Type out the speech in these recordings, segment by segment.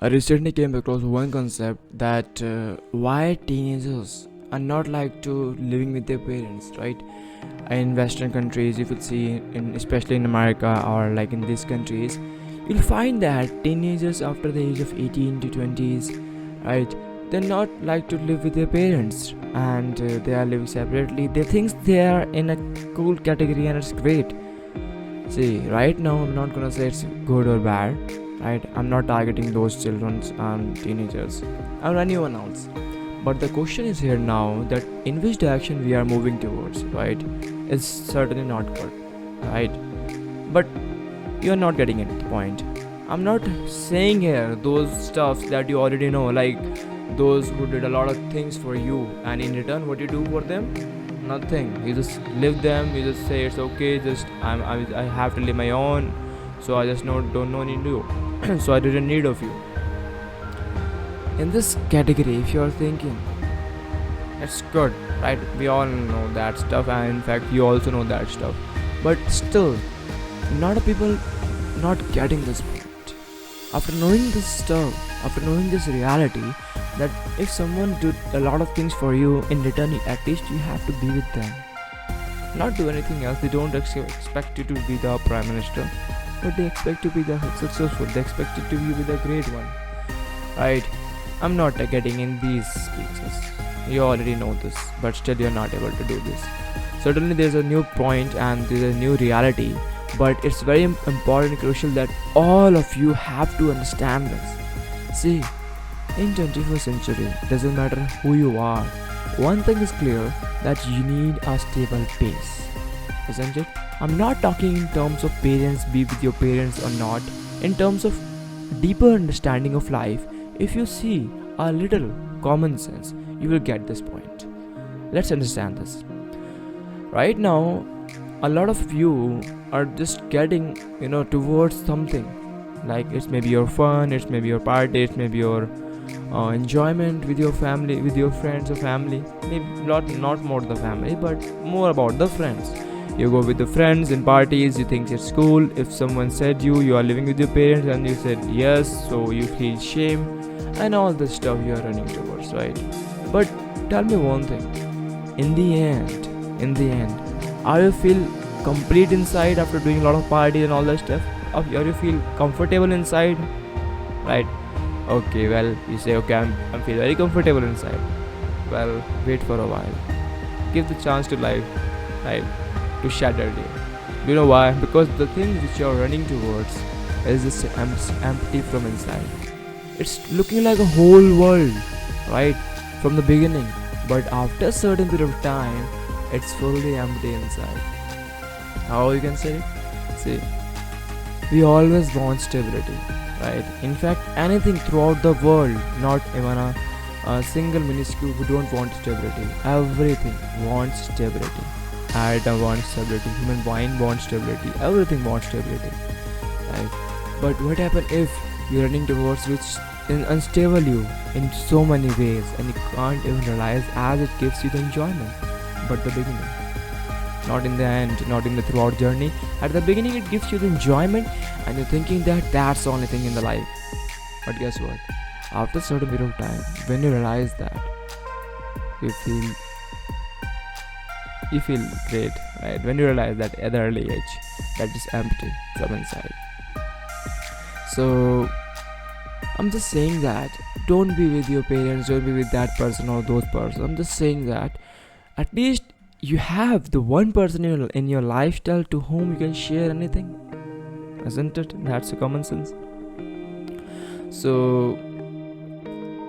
I recently came across one concept that why teenagers are not like to living with their parents, right? In Western countries, if you see, especially in America or like in these countries, you'll find that teenagers after the age of 18 to 20s, right? They're not like to live with their parents, and they are living separately. They think they are in a cool category, and it's great. See, right now I'm not gonna say it's good or bad, right? I'm not targeting those children and teenagers or anyone else. But the question is here now that in which direction we are moving towards, right? Is certainly not good, right? But you're not getting it, the point. I'm not saying here those stuffs that you already know, like those who did a lot of things for you, and in return, what you do for them? Nothing. You just live them. You just say it's okay. Just I have to live my own, so I just don't know need you. So I didn't need of you. In this category, if you're thinking, it's good, right? We all know that stuff, and in fact, you also know that stuff. But still, a lot of people not getting this point. After knowing this stuff, after knowing this reality, that if someone did a lot of things for you, in return, at least you have to be with them. Not do anything else. They don't expect you to be the prime minister, but they expect to be the successful. They expect you to be the great one, right? I'm not getting in these speeches. You already know this, but still you're not able to do this. Certainly, there's a new point and there's a new reality, but it's very important and crucial that all of you have to understand this. See, in 21st century, doesn't matter who you are. One thing is clear, that you need a stable pace, isn't it? I'm not talking in terms of parents, be with your parents or not. In terms of deeper understanding of life, if you see a little common sense, you will get this point. Let's understand this. Right now, a lot of you are just getting, towards something. Like it's maybe your fun, it's maybe your party, it's maybe your enjoyment with your family, with your friends or family. Maybe not more the family, but more about the friends. You go with the friends in parties, you think it's cool. If someone said you are living with your parents and you said yes, so you feel shame and all this stuff you are running towards, right? But tell me one thing. In the end, are you feel complete inside after doing a lot of parties and all that stuff? Or you feel comfortable inside, right? Okay, well, you say, okay, I'm feel very comfortable inside. Well, wait for a while. Give the chance to life, right, to shatter you. Do you know why? Because the thing which you're running towards is just empty from inside. It's looking like a whole world, right, from the beginning. But after a certain period of time, it's fully empty inside. How you can say it? See, we always want stability, right? In fact, anything throughout the world, not even a single minuscule who don't want stability. Everything wants stability. Atom wants stability. Human mind wants stability. Everything wants stability, right? But what happens if you're running towards which unstable you in so many ways, and you can't even realize as it gives you the enjoyment, but the beginning, not in the end, not in the throughout journey. At the beginning, it gives you the enjoyment, and you're thinking that that's the only thing in the life. But guess what? After a certain period of time, when you realize that, you feel great, right? When you realize that at the early age, that is empty from inside. So I'm just saying that don't be with your parents, don't be with that person or those person. I'm just saying that at least you have the one person in your lifestyle to whom you can share anything, isn't it? That's a common sense. So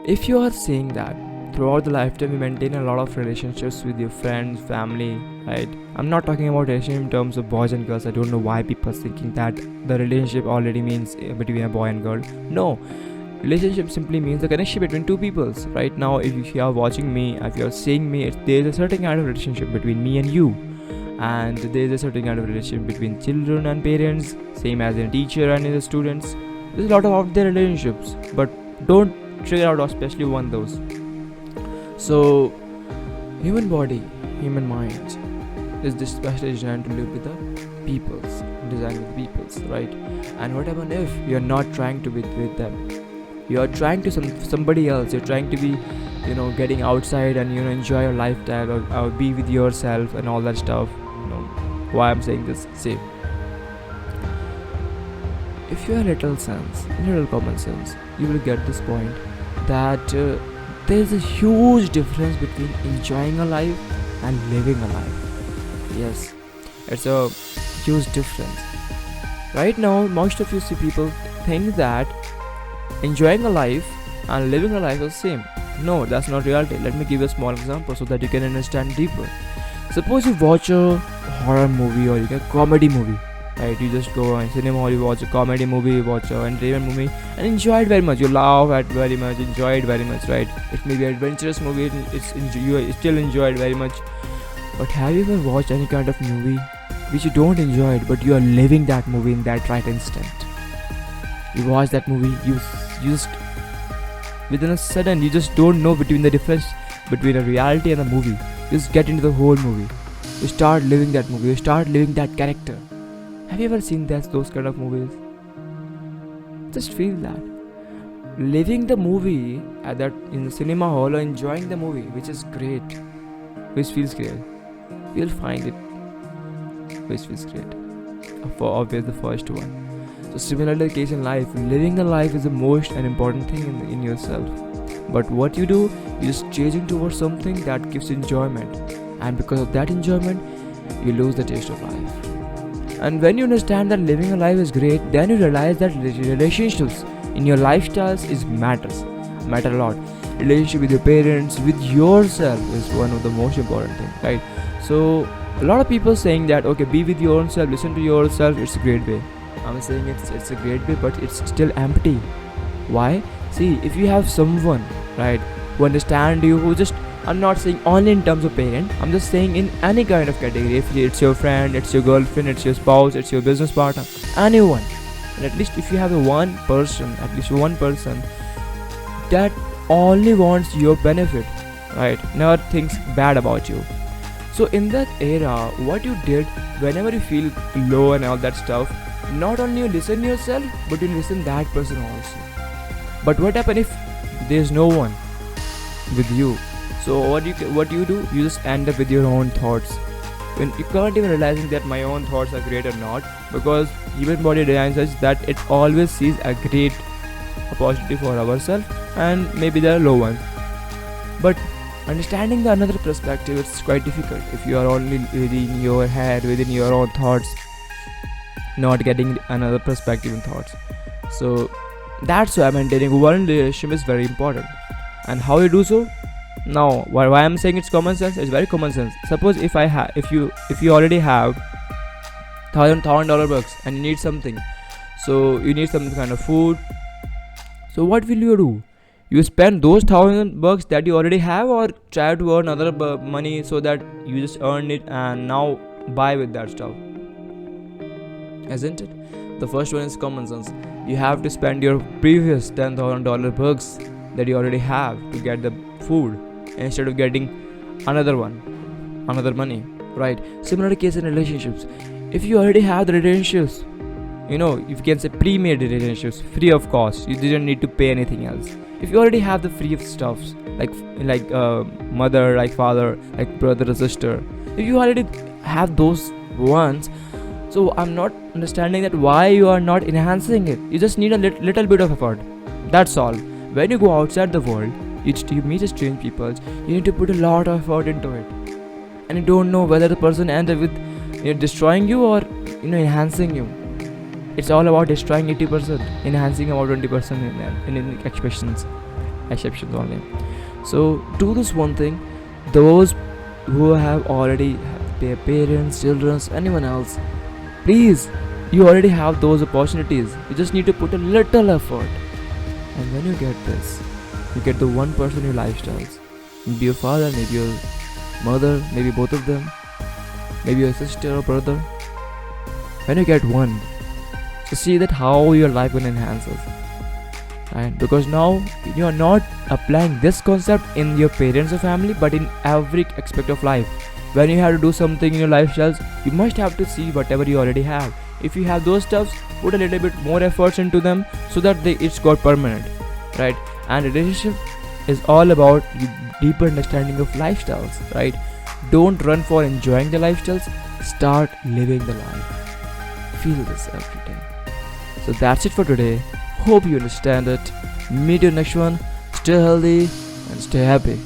if you are saying that throughout the lifetime you maintain a lot of relationships with your friends, family, right? I'm not talking about relationship in terms of boys and girls. I don't know why people are thinking that the relationship already means between a boy and girl. No, relationship simply means the connection between two peoples. Right now, if you are watching me, if you are seeing me, there is a certain kind of relationship between me and you, and there is a certain kind of relationship between children and parents, same as in a teacher and in the students. There's a lot of out there relationships, but don't trigger out especially one of those. So human body, human mind is this specially designed to live with the peoples, designed with peoples, right? And what happens if you're not trying to be with them? You are trying to somebody else. You're trying to be, getting outside and enjoy your lifestyle, or be with yourself and all that stuff. Why I'm saying this? See, if you have little common sense, you will get this point that there's a huge difference between enjoying a life and living a life. Yes, it's a huge difference. Right now, most of you see people think that enjoying a life and living a life is the same. No, that's not reality. Let me give you a small example so that you can understand deeper. Suppose you watch a horror movie or you get a comedy movie, right? You just go in cinema or you watch a comedy movie, you watch an entertainment movie and enjoy it very much. You laugh at very much, enjoy it very much, right? It may be an adventurous movie, you still enjoy it very much. But have you ever watched any kind of movie which you don't enjoy it, but you are living that movie in that right instant? You watch that movie, you just within a sudden you just don't know between the difference between a reality and a movie. You just get into the whole movie. You start living that movie. You start living that character. Have you ever seen those kind of movies? Just feel that. Living the movie in the cinema hall or enjoying the movie, which is great, which feels great. You'll find it which feels great. For obvious the first one. So similarly the case in life, living the life is the most and important thing in yourself. But what you do, you're just chasing towards something that gives enjoyment. And because of that enjoyment, you lose the taste of life. And when you understand that living a life is great, then you realize that relationships in your lifestyles matter a lot. Relationship with your parents, with yourself is one of the most important things, right? So a lot of people saying that, okay, be with your own self, listen to yourself, it's a great way. I'm saying it's a great way, but it's still empty. Why? See, if you have someone, right, who understand you, who just, I'm not saying only in terms of parent, I'm just saying in any kind of category. If it's your friend, it's your girlfriend, it's your spouse, it's your business partner, anyone. And at least if you have at least one person that only wants your benefit, right, never thinks bad about you. So in that era, what you did, whenever you feel low and all that stuff, not only you listen yourself, but you listen that person also. But what happen if there's no one with you? So what you do, you just end up with your own thoughts. When you can't even realizing that my own thoughts are great or not, because human body design such that it always sees a great opportunity for ourselves, and maybe there are low ones. But understanding the another perspective, it's quite difficult if you are only within your head, within your own thoughts, not getting another perspective and thoughts. So that's why maintaining one relationship is very important. And how you do so? Now, why I'm saying it's common sense? It's very common sense. Suppose if you already have $1,000 bucks and you need something, so you need some kind of food. So what will you do? You spend those $1,000 that you already have, or try to earn other money so that you just earn it and now buy with that stuff, isn't it? The first one is common sense. You have to spend your previous $10,000 bucks that you already have to get the food instead of getting another money, right? Similar case in relationships. If you already have the relationships, you can say pre-made relationships, free of cost, you didn't need to pay anything else. If you already have the free of stuffs like mother, like father, like brother or sister, if you already have those ones, so I'm not understanding that why you are not enhancing it. You just need a little bit of effort, that's all. When you go outside the world, you meet strange people, you need to put a lot of effort into it, and you don't know whether the person ends up with destroying you or enhancing you. It's all about destroying 80%, enhancing about 20% in exceptions only. So do this one thing. Those who have already have their parents, children, anyone else, please, you already have those opportunities. You just need to put a little effort. And when you get this, you get the one person in your lifestyles. Maybe your father, maybe your mother, maybe both of them, maybe your sister or brother. When you get one, so see that how your life will enhance us. Right? Because now you are not applying this concept in your parents or family, but in every aspect of life. When you have to do something in your lifestyles, you must have to see whatever you already have. If you have those stuffs, put a little bit more efforts into them so that it's got permanent. right? And relationship is all about deeper understanding of lifestyles, right? Don't run for enjoying the lifestyles, start living the life. Feel this every day. So that's it for today. Hope you understand it. Meet you next one. Stay healthy and stay happy.